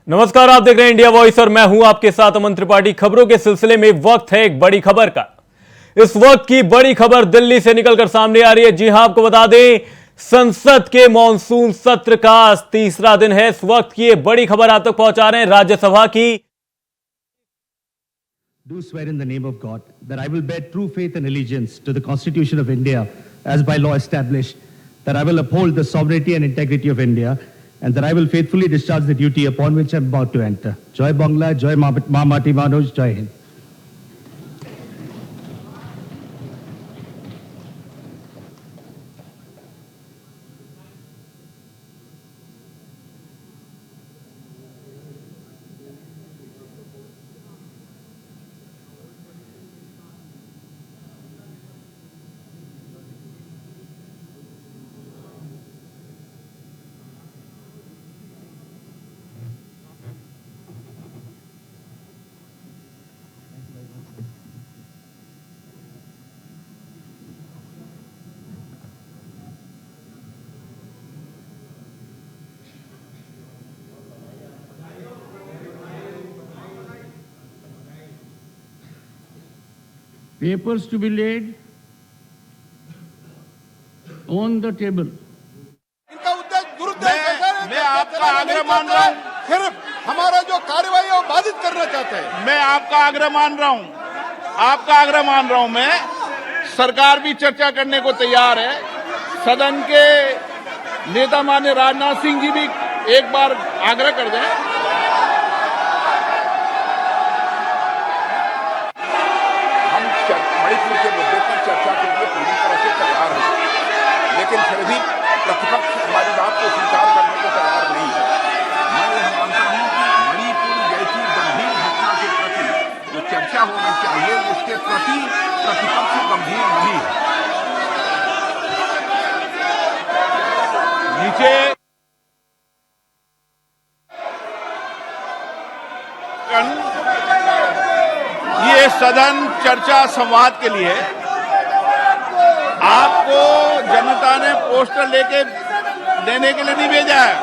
नमस्कार, आप देख रहे हैं इंडिया वॉइस और मैं हूं आपके साथ अमन त्रिपाठी। खबरों के सिलसिले में वक्त है एक बड़ी खबर का। इस वक्त की बड़ी खबर दिल्ली से निकलकर सामने आ रही है। जी हां, आपको बता दें, संसद के मॉनसून सत्र का आज तीसरा दिन है। इस वक्त की ये बड़ी खबर आप तक पहुंचा रहे हैं राज्यसभा की। Do swear in the name of God that I will bear true faith and allegiance to the Constitution of India as by law established, that I will uphold the sovereignty and integrity of India, and that I will faithfully discharge the duty upon which I am about to enter. Joy Bangla, Joy Ma Mati Manoj, Joy Hind. Papers to be laid on the table. इनका उद्देश्य दुरुद्देश्य मैं आपका आग्रह मान रहा हूँ, सिर्फ हमारा जो कार्यवाही है वो बाधित करना चाहते हैं। मैं आपका आग्रह मान रहा हूँ, मैं सरकार भी चर्चा करने को तैयार है। सदन के नेता माननीय राजनाथ सिंह जी भी एक बार आग्रह कर दें। मणिपुर के मुद्दे पर चर्चा के लिए पूरी तरह से तैयार है, लेकिन फिर भी प्रतिपक्ष हमारी बात को स्वीकार करने को तैयार नहीं है। मैं यह मानता हूं कि मणिपुर जैसी गंभीर घटना के प्रति जो चर्चा होनी चाहिए उसके प्रति प्रतिपक्ष गंभीर नहीं है। नीचे ये सदन चर्चा संवाद के लिए आपको जनता ने पोस्टर लेके देने के लिए नहीं भेजा है।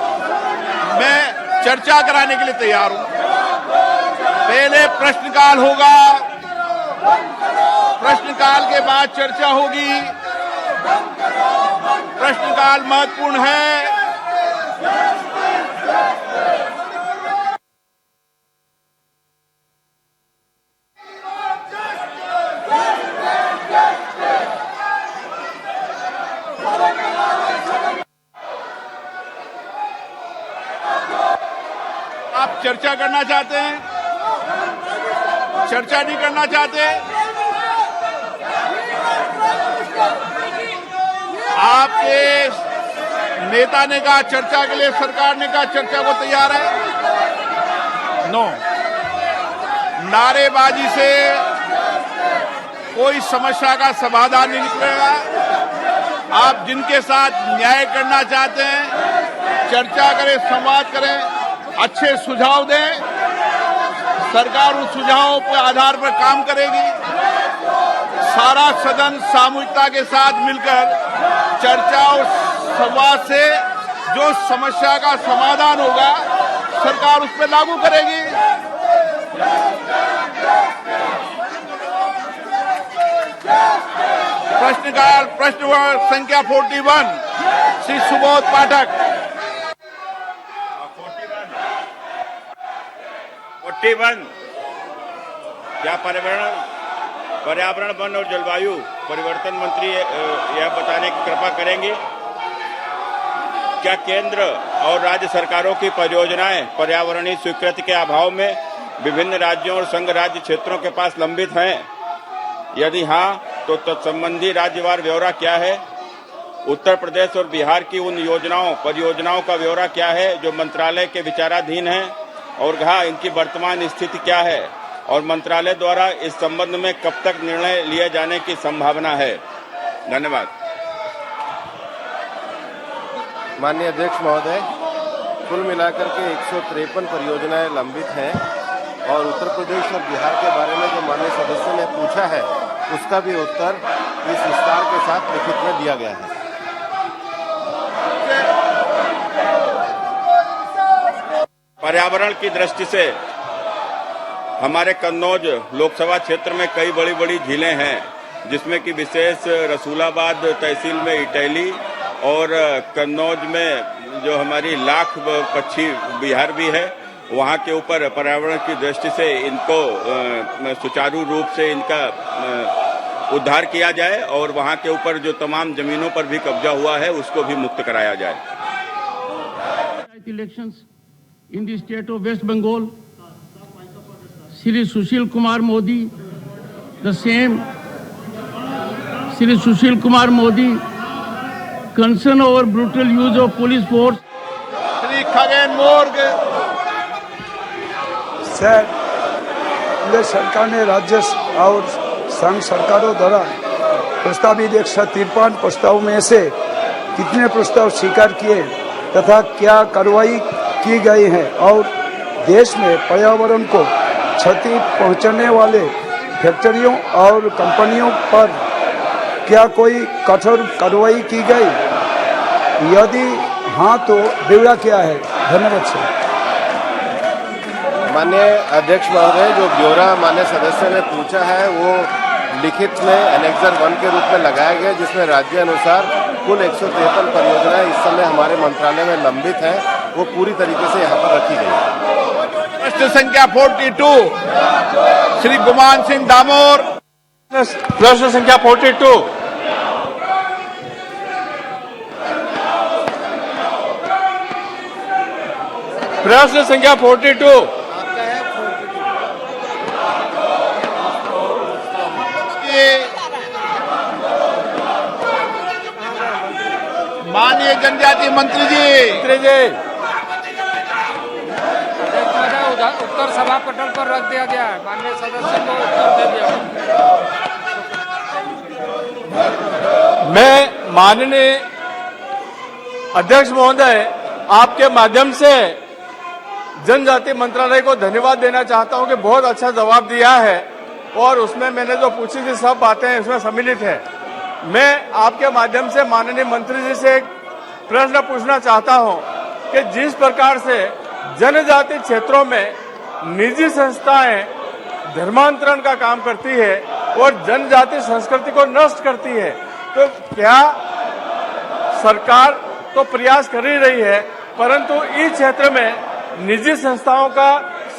मैं चर्चा कराने के लिए तैयार हूं। पहले प्रश्नकाल होगा, प्रश्नकाल के बाद चर्चा होगी। प्रश्नकाल महत्वपूर्ण है। आप चर्चा करना चाहते हैं, चर्चा नहीं करना चाहते। आपके नेता ने कहा चर्चा के लिए, सरकार ने कहा चर्चा को तैयार है। नो, नारेबाजी से कोई समस्या का समाधान नहीं निकलेगा। आप जिनके साथ न्याय करना चाहते हैं, चर्चा करें, संवाद करें, अच्छे सुझाव दें। सरकार उस सुझावों के आधार पर काम करेगी। सारा सदन सामूहिकता के साथ मिलकर चर्चा और संवाद से जो समस्या का समाधान होगा, सरकार उस पर लागू करेगी। प्रश्नकाल, प्रश्न संख्या 41, श्री सुबोध पाठक। 41 क्या पर्यावरण वन और जलवायु परिवर्तन मंत्री यह बताने की कृपा करेंगे, क्या केंद्र और राज्य सरकारों की परियोजनाएं पर्यावरणीय स्वीकृति के अभाव में विभिन्न राज्यों और संघ राज्य क्षेत्रों के पास लंबित हैं? यदि हां, तो तत्संबंधी राज्यवार ब्यौरा क्या है? उत्तर प्रदेश और बिहार की उन परियोजनाओं का ब्यौरा क्या है जो मंत्रालय के विचाराधीन है, और कहा इनकी वर्तमान स्थिति क्या है और मंत्रालय द्वारा इस संबंध में कब तक निर्णय लिए जाने की संभावना है? धन्यवाद। माननीय अध्यक्ष महोदय, कुल मिलाकर के 153 परियोजनाएं लंबित हैं और उत्तर प्रदेश और बिहार के बारे में जो माननीय सदस्य ने पूछा है उसका भी उत्तर इस विस्तार के साथ लिखित में दिया गया है। पर्यावरण की दृष्टि से हमारे कन्नौज लोकसभा क्षेत्र में कई बड़ी बड़ी झीलें हैं, जिसमें कि विशेष रसूलाबाद तहसील में इटैली और कन्नौज में जो हमारी लाख पक्षी विहार भी है, वहाँ के ऊपर पर्यावरण की दृष्टि से इनको सुचारू रूप से इनका उद्धार किया जाए और वहाँ के ऊपर जो तमाम जमीनों पर भी कब्जा हुआ है उसको भी मुक्त कराया जाए। Elections in the state of West Bengal, Shri Sushil Kumar Modi, the same Shri Sushil Kumar Modi, concern over brutal use of police force. Shri Khagen morgue. Sir, केंद्र सरकार ने राज्य और संघ सरकारों द्वारा प्रस्तावित 153 प्रस्ताव में से कितने प्रस्ताव स्वीकार किए तथा क्या कार्रवाई की गई है और देश में पर्यावरण को क्षति पहुंचाने वाले फैक्ट्रियों और कंपनियों पर क्या कोई कठोर कार्रवाई की गई? यदि हाँ तो ब्यौरा क्या है? धन्यवाद सर। माननीय अध्यक्ष महोदय, जो ब्यौरा माननीय सदस्य ने पूछा है वो लिखित में एनेक्सर 1 के रूप में लगाया गया, जिसमें राज्य अनुसार कुल 153 परियोजनाएं इस समय हमारे मंत्रालय में लंबित है, वो पूरी तरीके से यहाँ पर रखी गई है। प्रश्न संख्या 42 श्री गुमान सिंह दामोर। प्रश्न संख्या 42 प्रश्न संख्या 42 माननीय जनजाति मंत्री जी। उत्तर सभा पटल पर रख दिया गया है, माननीय सदस्य को उत्तर दे दिया। मैं माननीय अध्यक्ष महोदय आपके माध्यम से जनजाति मंत्रालय को धन्यवाद देना चाहता हूं कि बहुत अच्छा जवाब दिया है और उसमें मैंने जो पूछी थी सब बातें उसमें सम्मिलित है। मैं आपके माध्यम से माननीय मंत्री जी से एक प्रश्न पूछना चाहता हूं कि जिस प्रकार से जनजाति क्षेत्रों में निजी संस्थाएं धर्मांतरण का काम करती है और जनजाति संस्कृति को नष्ट करती है, तो क्या सरकार तो प्रयास कर ही रही है, परंतु इस क्षेत्र में निजी संस्थाओं का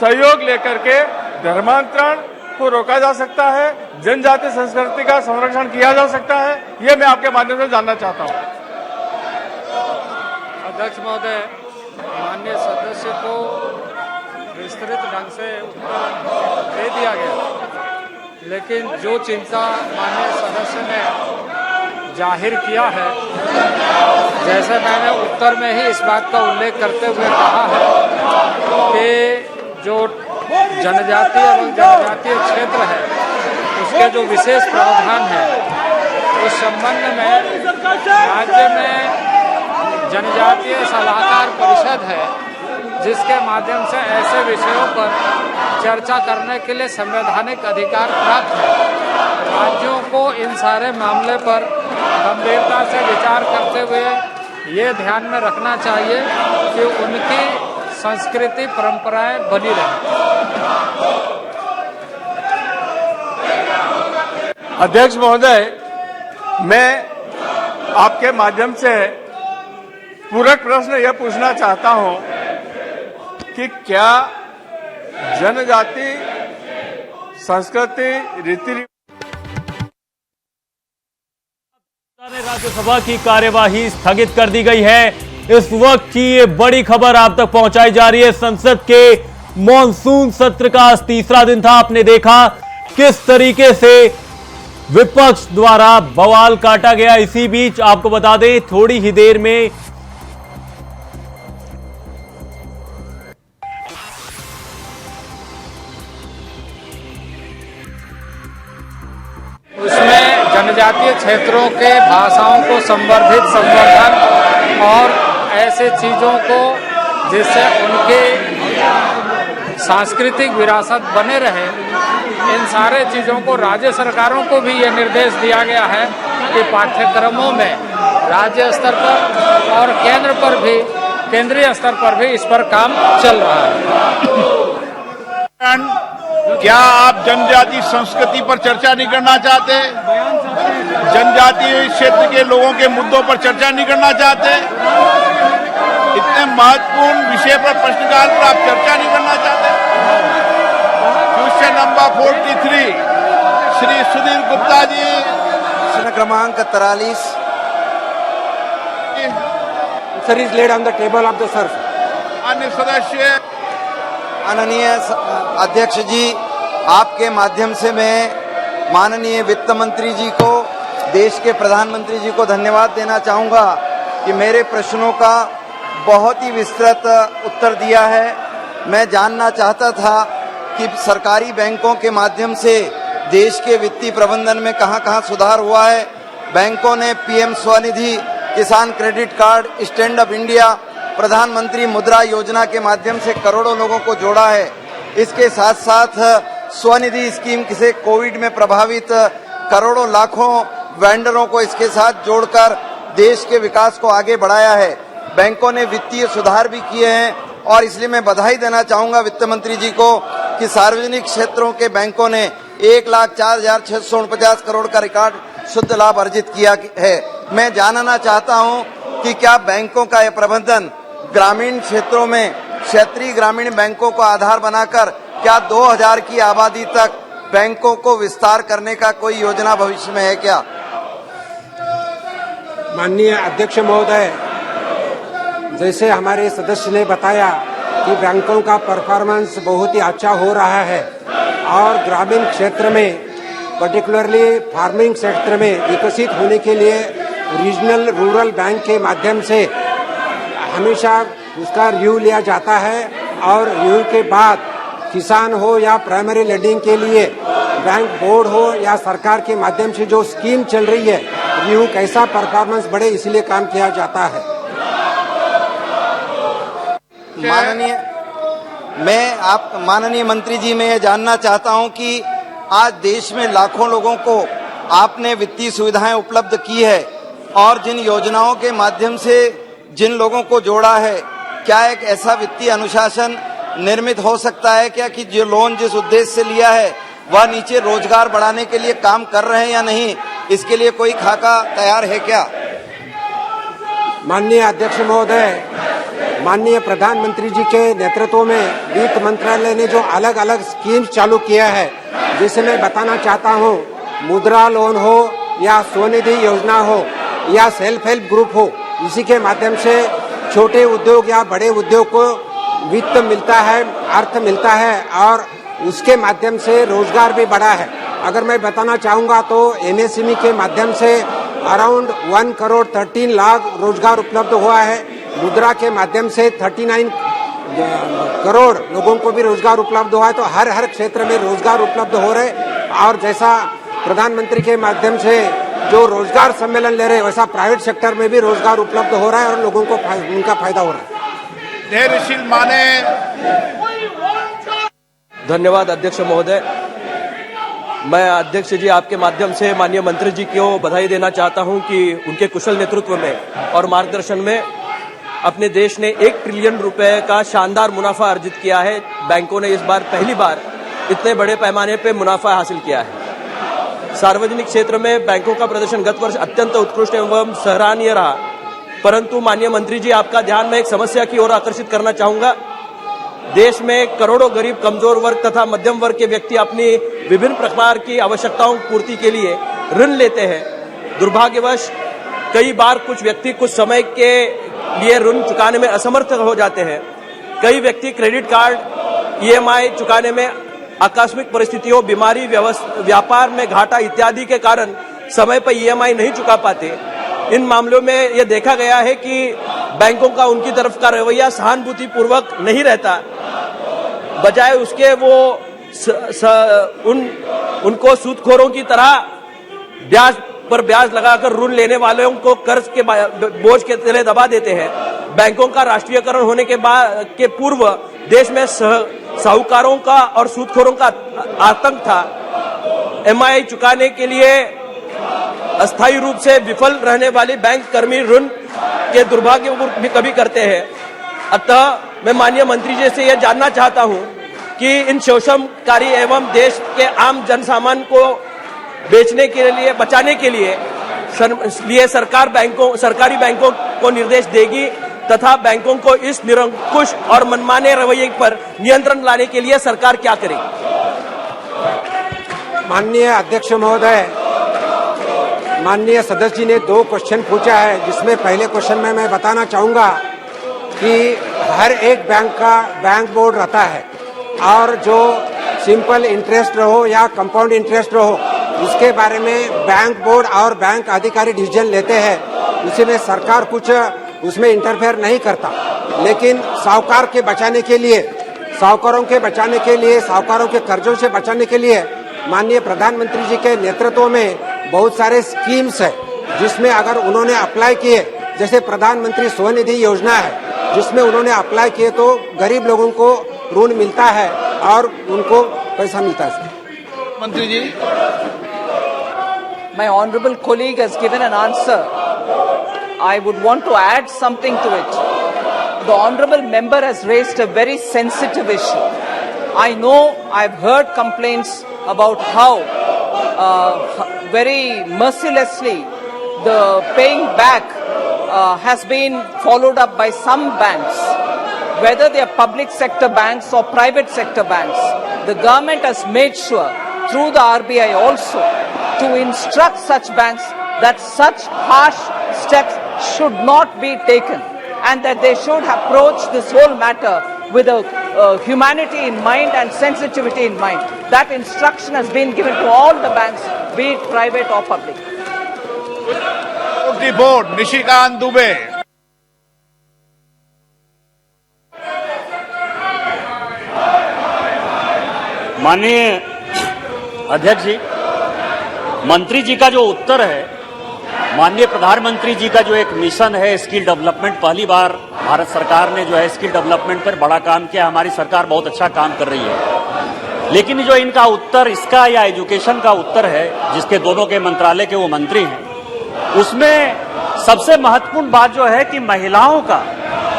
सहयोग लेकर के धर्मांतरण को रोका जा सकता है, जनजाति संस्कृति का संरक्षण किया जा सकता है? ये मैं आपके माध्यम से जानना चाहता हूं। अध्यक्ष महोदय, माननीय सदस्य को विस्तृत ढंग से उत्तर दे दिया गया, लेकिन जो चिंता माननीय सदस्य ने जाहिर किया है, जैसे मैंने उत्तर में ही इस बात का उल्लेख करते हुए कहा है कि जो जनजातीय एवं जनजातीय क्षेत्र है उसके जो विशेष प्रावधान है, उस संबंध में राज्य में जनजातीय सलाहकार परिषद है, जिसके माध्यम से ऐसे विषयों पर चर्चा करने के लिए संवैधानिक अधिकार प्राप्त है। राज्यों को इन सारे मामले पर गंभीरता से विचार करते हुए ये ध्यान में रखना चाहिए कि उनकी संस्कृति परंपराएं बनी रहें। अध्यक्ष महोदय, मैं आपके माध्यम से पूरक प्रश्न यह पूछना चाहता हूं कि क्या जनजाति संस्कृति रीति राज्यसभा की कार्यवाही स्थगित कर दी गई है। इस वक्त की ये बड़ी खबर आप तक पहुंचाई जा रही है। संसद के मॉनसून सत्र का आज तीसरा दिन था। आपने देखा किस तरीके से विपक्ष द्वारा बवाल काटा गया। इसी बीच आपको बता दें, थोड़ी ही देर में उसमें जनजातीय क्षेत्रों के भाषाओं को संवर्धन और ऐसे चीजों को जिससे उनके सांस्कृतिक विरासत बने रहे, इन सारे चीजों को राज्य सरकारों को भी ये निर्देश दिया गया है कि पाठ्यक्रमों में राज्य स्तर पर और केंद्रीय स्तर पर भी इस पर काम चल रहा है। क्या आप जनजाति संस्कृति पर चर्चा नहीं करना चाहते? जनजातीय क्षेत्र के लोगों के मुद्दों पर चर्चा नहीं करना चाहते? इतने महत्वपूर्ण विषय पर प्रश्नकाल पर आप चर्चा नहीं करना चाहते? क्वेश्चन नंबर 43 श्री सुधीर गुप्ता जी, प्रश्न क्रमांक 43 sir is laid on the table of the sir. अन्य सदस्य। माननीय अध्यक्ष जी, आपके माध्यम से मैं माननीय वित्त मंत्री जी को, देश के प्रधानमंत्री जी को धन्यवाद देना चाहूँगा कि मेरे प्रश्नों का बहुत ही विस्तृत उत्तर दिया है। मैं जानना चाहता था कि सरकारी बैंकों के माध्यम से देश के वित्तीय प्रबंधन में कहां-कहां सुधार हुआ है। बैंकों ने पीएम स्वनिधि, किसान credit card, stand up India, प्रधानमंत्री मुद्रा योजना के माध्यम से करोड़ों लोगों को जोड़ा है। इसके साथ साथ स्वनिधि स्कीम से कोविड में प्रभावित करोड़ों लाखों वेंडरों को इसके साथ जोड़कर देश के विकास को आगे बढ़ाया है। बैंकों ने वित्तीय सुधार भी किए हैं और इसलिए मैं बधाई देना चाहूंगा वित्त मंत्री जी को कि सार्वजनिक क्षेत्रों के बैंकों ने 1,04,649 करोड़ का रिकॉर्ड शुद्ध लाभ अर्जित किया है। मैं जानना चाहता हूं कि क्या बैंकों का यह प्रबंधन ग्रामीण क्षेत्रों में क्षेत्रीय ग्रामीण बैंकों को आधार बनाकर क्या 2000 की आबादी तक बैंकों को विस्तार करने का कोई योजना भविष्य में है क्या? माननीय अध्यक्ष महोदय, जैसे हमारे सदस्य ने बताया कि बैंकों का परफॉर्मेंस बहुत ही अच्छा हो रहा है और ग्रामीण क्षेत्र में पर्टिकुलरली फार्मिंग सेक्टर में विकसित होने के लिए रीजनल रूरल बैंक के माध्यम से हमेशा उसका रिव्यू लिया जाता है और रिव्यू के बाद किसान हो या प्राइमरी लेंडिंग के लिए बैंक बोर्ड हो या सरकार के माध्यम से जो स्कीम चल रही है, रिव्यू कैसा परफॉर्मेंस बढ़े इसलिए काम किया जाता है। माननीय मंत्री जी, मैं ये जानना चाहता हूं कि आज देश में लाखों लोगों को आपने वित्तीय सुविधाएं उपलब्ध की है और जिन योजनाओं के माध्यम से जिन लोगों को जोड़ा है, क्या एक ऐसा वित्तीय अनुशासन निर्मित हो सकता है क्या कि जो लोन जिस उद्देश्य से लिया है वह नीचे रोजगार बढ़ाने के लिए काम कर रहे हैं या नहीं, इसके लिए कोई खाका तैयार है क्या? माननीय अध्यक्ष महोदय, माननीय प्रधानमंत्री जी के नेतृत्व में वित्त मंत्रालय ने जो अलग अलग स्कीम्स चालू किया है, जिसे मैं बताना चाहता हूं, मुद्रा लोन हो या स्वनिधि योजना हो या सेल्फ हेल्प ग्रुप हो, इसी के माध्यम से छोटे उद्योग या बड़े उद्योग को वित्त मिलता है, अर्थ मिलता है और उसके माध्यम से रोजगार भी बढ़ा है। अगर मैं बताना चाहूँगा तो एमएसएमई के माध्यम से अराउंड 1 करोड़ 13 लाख रोजगार उपलब्ध हुआ है। मुद्रा के माध्यम से 39 करोड़ लोगों को भी रोजगार उपलब्ध हुआ है। तो हर क्षेत्र में रोजगार उपलब्ध हो रहे और जैसा प्रधानमंत्री के माध्यम से जो रोजगार सम्मेलन ले रहे हैं, वैसा प्राइवेट सेक्टर में भी रोजगार उपलब्ध हो रहा है और लोगों को उनका फायदा हो रहा है। धैर्यशील माने। धन्यवाद अध्यक्ष महोदय। मैं अध्यक्ष जी आपके माध्यम से माननीय मंत्री जी को बधाई देना चाहता हूं कि उनके कुशल नेतृत्व में और मार्गदर्शन में अपने देश ने 1 ट्रिलियन रुपए का शानदार मुनाफा अर्जित किया है। बैंकों ने इस बार पहली बार इतने बड़े पैमाने पे मुनाफा हासिल किया है। सार्वजनिक क्षेत्र में बैंकों का प्रदर्शन गत वर्ष अत्यंत उत्कृष्ट एवं सराहनीय रहा, परंतु माननीय मंत्री जी आपका ध्यान मैं एक समस्या की ओर आकर्षित करना चाहूंगा। देश में करोड़ों गरीब, कमजोर वर्ग तथा मध्यम वर्ग के व्यक्ति अपनी विभिन्न प्रकार की आवश्यकताओं की पूर्ति के लिए ऋण लेते हैं। दुर्भाग्यवश कई बार कुछ व्यक्ति कुछ समय के लिए ऋण चुकाने में असमर्थ हो जाते हैं। कई व्यक्ति क्रेडिट कार्ड ईएमआई चुकाने में आकस्मिक परिस्थितियों, बीमारी, व्यापार में घाटा इत्यादि के कारण समय पर ईएमआई नहीं चुका पाते। इन मामलों में यह देखा गया है कि बैंकों का उनकी तरफ का रवैया सहानुभूति पूर्वक नहीं रहता, बजाय उसके वो उनको सूदखोरों की तरह ब्याज पर ब्याज लगाकर ऋण लेने वालों को कर्ज के बोझ के तले दबा देते हैं। बैंकों का राष्ट्रीयकरण होने के पूर्व देश में साहूकारों का और सूदखोरों का आतंक था। ईएमआई चुकाने के लिए अस्थायी रूप से विफल रहने वाले बैंक कर्मी ऋण के दुर्भाग्य भी कभी करते हैं। अतः मैं माननीय मंत्री जी से यह जानना चाहता हूं कि इन शोषणकारी एवं देश के आम जनसामान्य को बेचने के लिए, बचाने के लिए सरकारी बैंकों को निर्देश देगी तथा बैंकों को इस निरंकुश और मनमाने रवैये पर नियंत्रण लाने के लिए सरकार क्या करेगी? माननीय अध्यक्ष महोदय, माननीय सदस्य जी ने 2 क्वेश्चन पूछा है, जिसमें पहले क्वेश्चन में मैं बताना चाहूंगा कि हर एक बैंक का बैंक बोर्ड रहता है और जो सिंपल इंटरेस्ट रहो या कंपाउंड इंटरेस्ट रहो, उसके बारे में बैंक बोर्ड और बैंक अधिकारी डिसीजन लेते हैं। उसी में सरकार कुछ उसमें इंटरफेयर नहीं करता, लेकिन साहूकार के बचाने के लिए, साहूकारों के बचाने के लिए, साहूकारों के कर्जों से बचाने के लिए माननीय प्रधानमंत्री जी के नेतृत्व में बहुत सारे स्कीम्स है, जिसमें अगर उन्होंने अप्लाई किए, जैसे प्रधानमंत्री स्वनिधि योजना है, जिसमें उन्होंने अप्लाई किए तो गरीब लोगों को ऋण मिलता है और उनको पैसा मिलता है। मंत्री जी, My honourable colleague has given an answer. I would want to add something to it. The honourable member has raised a very sensitive issue. I know, I've heard complaints about how very mercilessly the paying back has been followed up by some banks, whether they are public sector banks or private sector banks. The government has made sure through the RBI also to instruct such banks that such harsh steps should not be taken and that they should approach this whole matter with a humanity in mind and sensitivity in mind. That instruction has been given to all the banks, be it private or public. Report Nishikant Dubey. माननीय अध्यक्ष जी, मंत्री जी का जो उत्तर है, माननीय प्रधानमंत्री जी का जो एक मिशन है स्किल डेवलपमेंट, पहली बार भारत सरकार ने जो है स्किल डेवलपमेंट पर बड़ा काम किया। हमारी सरकार बहुत अच्छा काम कर रही है, लेकिन जो इनका उत्तर इसका या एजुकेशन का उत्तर है, जिसके दोनों के मंत्रालय के वो मंत्री हैं, उसमें सबसे महत्वपूर्ण बात जो है कि महिलाओं का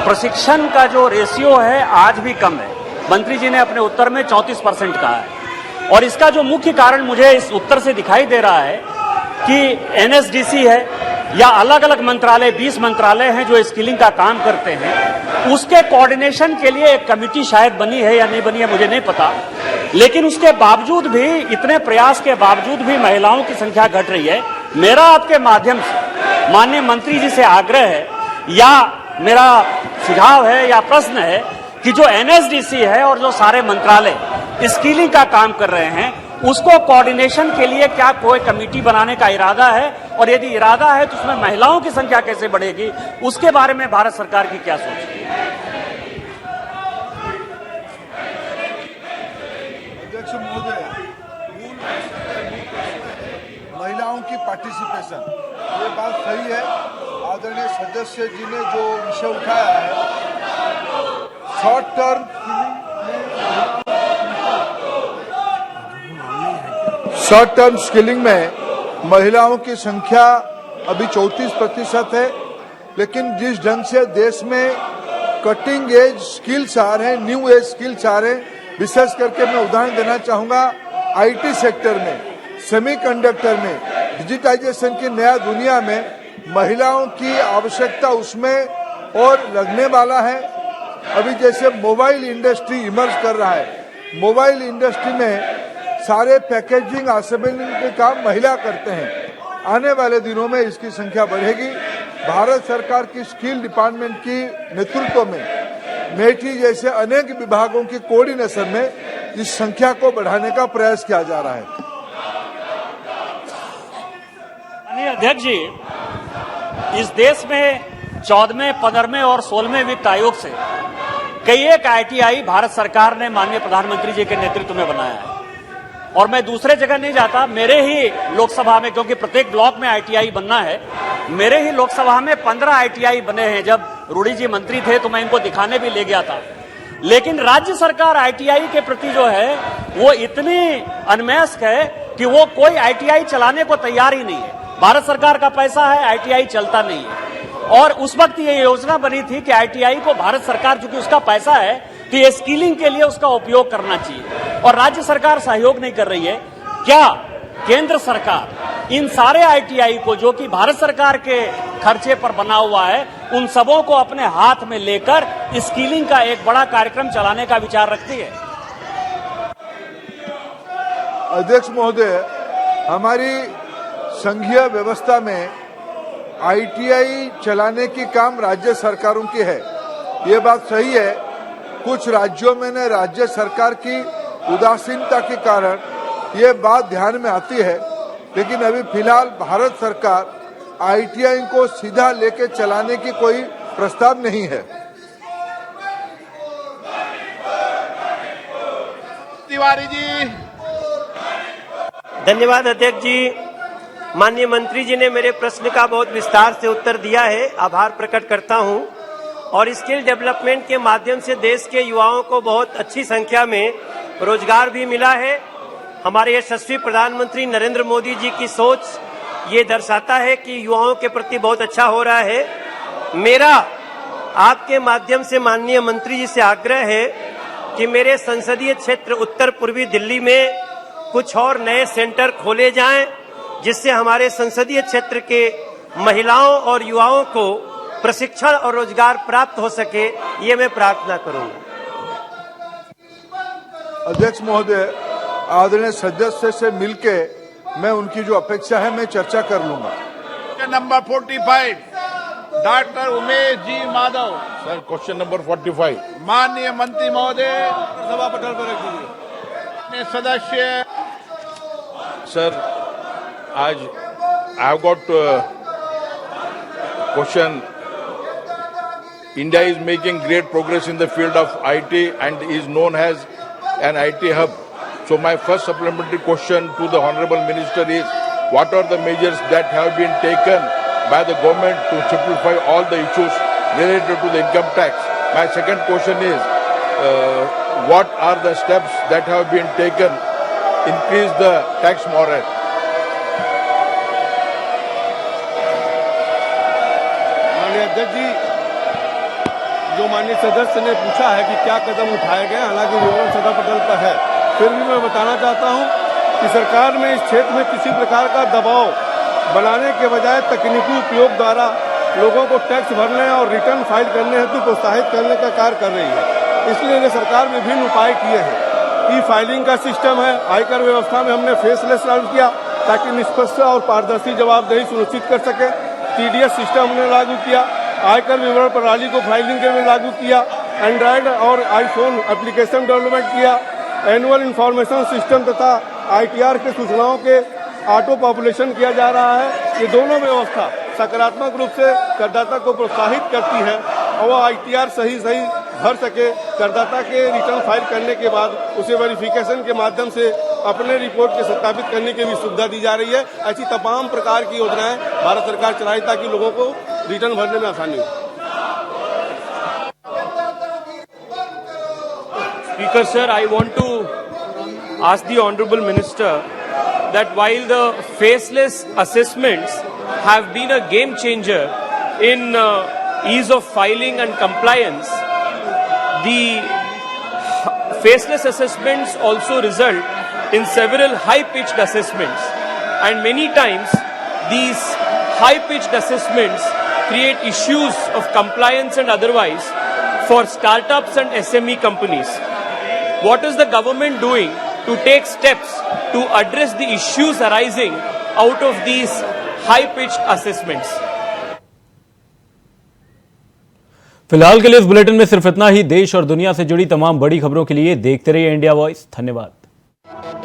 प्रशिक्षण का जो रेशियो है आज भी कम है। मंत्री जी ने अपने उत्तर में 34% कहा है, और इसका जो मुख्य कारण मुझे इस उत्तर से दिखाई दे रहा है कि एनएसडीसी है या अलग अलग मंत्रालय, 20 मंत्रालय हैं जो स्किलिंग का काम करते हैं, उसके कोऑर्डिनेशन के लिए एक कमेटी शायद बनी है या नहीं बनी है मुझे नहीं पता, लेकिन उसके बावजूद भी, इतने प्रयास के बावजूद भी महिलाओं की संख्या घट रही है। मेरा आपके माध्यम से माननीय मंत्री जी से आग्रह है या मेरा सुझाव है या प्रश्न है कि जो एनएसडीसी है और जो सारे मंत्रालय स्किलिंग का काम कर रहे हैं, उसको कोऑर्डिनेशन के लिए क्या कोई कमेटी बनाने का इरादा है, और यदि इरादा है तो उसमें महिलाओं की संख्या कैसे बढ़ेगी, उसके बारे में भारत सरकार की क्या सोच है? अध्यक्ष महोदय, महिलाओं की पार्टिसिपेशन, ये बात सही है। आदरणीय सदस्य जी ने जो विषय उठाया है, शॉर्ट टर्म स्किलिंग में महिलाओं की संख्या अभी 34% है, लेकिन जिस ढंग से देश में कटिंग एज स्किल्स आ रहे हैं, न्यू एज स्किल्स आ रहे हैं, विशेष करके मैं उदाहरण देना चाहूंगा आईटी सेक्टर में, सेमीकंडक्टर में, डिजिटाइजेशन की नया दुनिया में महिलाओं की आवश्यकता उसमें और लगने वाला है। अभी जैसे मोबाइल इंडस्ट्री इमर्ज कर रहा है, मोबाइल इंडस्ट्री में सारे पैकेजिंग असेंबलिंग के काम महिला करते हैं। आने वाले दिनों में इसकी संख्या बढ़ेगी। भारत सरकार की स्किल डिपार्टमेंट की नेतृत्व में मेटी जैसे अनेक विभागों की कोऑर्डिनेशन में इस संख्या को बढ़ाने का प्रयास किया जा रहा है। माननीय अध्यक्ष जी, इस देश में 14वें, 15वें और 16वें वित्त आयोग से कई एक आईटीआई भारत सरकार ने माननीय प्रधानमंत्री जी के नेतृत्व में बनाया है, और मैं दूसरे जगह नहीं जाता, मेरे ही लोकसभा में, क्योंकि प्रत्येक ब्लॉक में आईटीआई बनना है, मेरे ही लोकसभा में 15 आईटीआई बने हैं। जब रूडी जी मंत्री थे तो मैं इनको दिखाने भी ले गया था, लेकिन राज्य सरकार आईटीआई के प्रति जो है वो इतनी अनमनस्क है कि वो कोई आईटीआई चलाने को तैयार ही नहीं है। भारत सरकार का पैसा है, आईटीआई चलता नहीं है। और उस वक्त ये योजना बनी थी कि आईटीआई को भारत सरकार, चूंकि उसका पैसा है, तो ये स्किलिंग के लिए उसका उपयोग करना चाहिए और राज्य सरकार सहयोग नहीं कर रही है। क्या केंद्र सरकार इन सारे आईटीआई को, जो कि भारत सरकार के खर्चे पर बना हुआ है, उन सबों को अपने हाथ में लेकर स्किलिंग का एक बड़ा कार्यक्रम चलाने का विचार रखती है? अध्यक्ष महोदय, हमारी संघीय व्यवस्था में आईटीआई चलाने की काम राज्य सरकारों की है। ये बात सही है। कुछ राज्यों में ने राज्य सरकार की उदासीनता के कारण ये बात ध्यान में आती है, लेकिन अभी फिलहाल भारत सरकार आईटीआई को सीधा लेके चलाने की कोई प्रस्ताव नहीं है। तिवारी जी। धन्यवाद अध्यक्ष जी। माननीय मंत्री जी ने मेरे प्रश्न का बहुत विस्तार से उत्तर दिया है, आभार प्रकट करता हूं। और स्किल डेवलपमेंट के माध्यम से देश के युवाओं को बहुत अच्छी संख्या में रोजगार भी मिला है। हमारे यशस्वी प्रधानमंत्री नरेंद्र मोदी जी की सोच ये दर्शाता है कि युवाओं के प्रति बहुत अच्छा हो रहा है। मेरा आपके माध्यम से माननीय मंत्री जी से आग्रह है कि मेरे संसदीय क्षेत्र उत्तर पूर्वी दिल्ली में कुछ और नए सेंटर खोले जाएं, जिससे हमारे संसदीय क्षेत्र के महिलाओं और युवाओं को प्रशिक्षण और रोजगार प्राप्त हो सके, ये मैं प्रार्थना करूंगा। अध्यक्ष महोदय, आदरणीय सदस्य से मिलके मैं उनकी जो अपेक्षा है मैं चर्चा कर लूंगा। Number 45 doctor Umesh ji Madhav. Sir, question number 45। माननीय मंत्री महोदय, सभा पटल पर रख दीजिए। सदस्य। सर, आज I have got question. India is making great progress in the field of IT and is known as an IT hub. So my first supplementary question to the Honorable Minister is, what are the measures that have been taken by the government to simplify all the issues related to the income tax? My second question is, what are the steps that have been taken to increase the tax moral? माननीय अध्यक्ष जी, जो माननीय सदस्य ने पूछा है कि क्या कदम उठाए गए, हालांकि विवरण सभा पटल पर है, फिर भी मैं बताना चाहता हूं कि सरकार ने इस क्षेत्र में किसी प्रकार का दबाव बनाने के बजाय तकनीकी उपयोग द्वारा लोगों को टैक्स भरने और रिटर्न फाइल करने हेतु प्रोत्साहित करने का कार्य कर रही है। इसलिए सरकार विभिन्न उपाय किए हैं। ई फाइलिंग का सिस्टम है, आयकर व्यवस्था में हमने फेसलेस लागू किया ताकि निष्पक्ष और पारदर्शी जवाबदेही सुनिश्चित कर सके। टीडीएस सिस्टम हमने लागू किया, आयकर विवरण प्रणाली को फाइलिंग के लिए लागू किया, एंड्रॉयड और आईफोन एप्लीकेशन डेवलपमेंट किया, एनुअल इंफॉर्मेशन सिस्टम तथा आईटीआर के सूचनाओं के ऑटो पॉपुलेशन किया जा रहा है। ये दोनों व्यवस्था सकारात्मक रूप से करदाता को प्रोत्साहित करती है और वह आईटीआर सही भर सके। करदाता के रिटर्न फाइल करने के बाद उसे वेरिफिकेशन के माध्यम से अपने रिपोर्ट के सत्यापित करने की भी सुविधा दी जा रही है। ऐसी तमाम प्रकार की योजनाएं भारत सरकार चलाई ताकि लोगों को रिटर्न भरने में आसानी हो। Speaker sir, I want to ask the Honorable Minister that while the faceless assessments have been a game changer in ease of filing and compliance, the faceless assessments also result in several high-pitched assessments, and many times these high-pitched assessments create issues of compliance and otherwise for startups and SME companies. What is the government doing to take steps to address the issues arising out of these high-pitched assessments? फिलहाल के लिए इस bulletin में सिर्फ इतना ही। देश और दुनिया से जुड़ी तमाम बड़ी खबरों के लिए देखते रहिए इंडिया वॉइस। धन्यवाद।